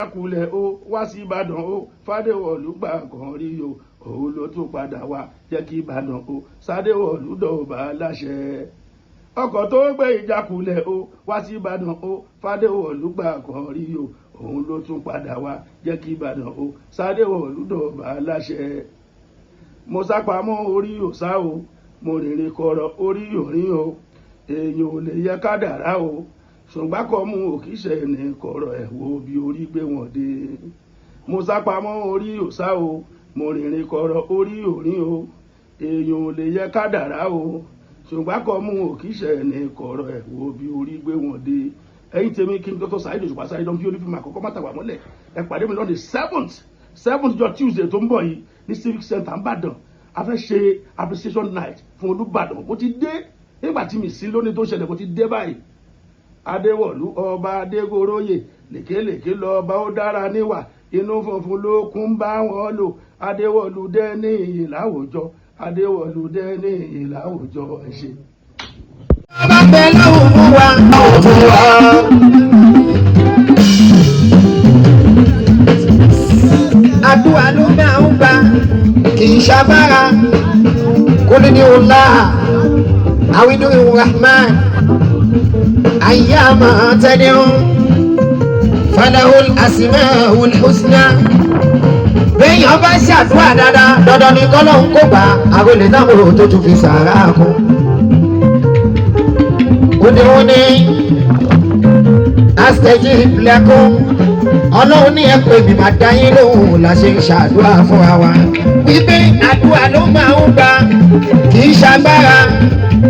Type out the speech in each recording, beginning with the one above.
kulẹ̀ ó wá sí Ìbàdàn ó Fádéwọ̀lú gbà kan rí o òun ló tún padà wá jẹ́ kí Ìbàdàn ó Sádéwọ̀lú dọ̀bà láṣẹ. ọkọ̀ tó gbé ìjákulẹ̀ ó wá sí Ìbàdàn ó Fádéwọ̀lú gbà kan rí o òun ló tún padà wá jẹ́ kí Ìbàdàn ó Sádéwọ̀lú dọ̀bà láṣẹ. mo sápamọ́ orí òsá o mo rìnrìn kọ̀rọ̀ orí òrín o èèyàn ò lè yẹ kádàrá o ṣùgbọ́n kọ́ mú òkìṣẹ́ ní kọ̀rọ̀ ẹ̀ wo bí orí gbé wọn dé. mo sápamọ́ orí òsá o mo rìnrìn kọ̀rọ̀ orí òrín o èèyàn ò lè yẹ kádàrá o ṣùgbọ́n kọ́ mú òkìṣẹ́ ní kọ̀rọ̀ ẹ̀ wo bí orí gbé wọn dé. ẹ̀yin tèmi kí n Dr. Saheed Òṣùpá Saheed bí onífìmù àkọ́kọ́ má tàwà mọ́lẹ̀ ẹ pàdé mi lọ́dẹ 7th jọ Tuesday tó ń bọ̀ yìí ní Civic Center Ìbàdàn a fẹ́ ṣe appreciation night fún Olúbàdàn. mo ti dé nígbà tí mi sí lónìí tó ṣẹlẹ̀ mo ti dé báyìí. Adéwọ̀lú ọba Adégoróyè lèkélèké lọ́ba ó dára níwà inú funfun ló kún bá wọn lò Adéwọ̀lú dé ní iyì láwùjọ Adéwọ̀lú dé ní iyì láwùjọ ẹ ṣé. ọba bẹ lọ́wọ́ fún wa. àdúrà ló máa ń gbà kì í ṣàbára kó lè ní ọlá àwìdó Rahman. أيام تدعو فله الأسماء الحسنى béèyàn bá ṣàdúrà dáadáa dandan ni kọ́lọ́hún kó gbà àwọn olè náà wò tó tún fi sàárà kún. òde astajib lakum ọlọ́run ní ẹ̀pẹ́ mi máa dá yín lóhùn la ṣe ń ṣàdúrà fúnra wa. wípé àdúrà ló máa ń gbà kì í ṣàgbára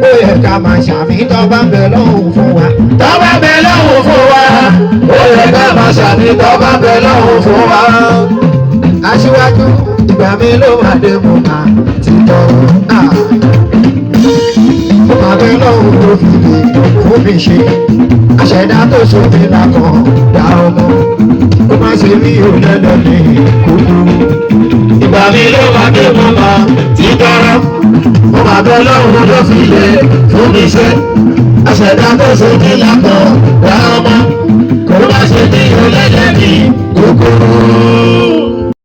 ó yẹ ká máa ṣàmì tọ́ba bẹ̀ lọ́hùn fún wa. tọ́ba bẹ̀ lọ́hùn fún wa. ó yẹ ká máa ṣàmì tọ́ba bẹ̀ lọ́hùn fún wa. aṣíwájú ìgbà mi ló máa dé mo máa ti tọrọ náà. mo máa bẹ̀ lọ́hùn tó fi lè fún mi ṣe. àṣẹdá tó sófin lákan dá ọmọ. ó má ṣe rí òlẹ́lẹ́ ní kúkúrú. ìgbà mi ló máa dé mo máa ti tọrọ. mo máa bẹ̀ lọ́hùn tó fi lè fún mi ṣe. àṣẹdá tó sófin lákan dá ọmọ. ó má ṣe rí òlẹ́lẹ́ ní kúkúrú.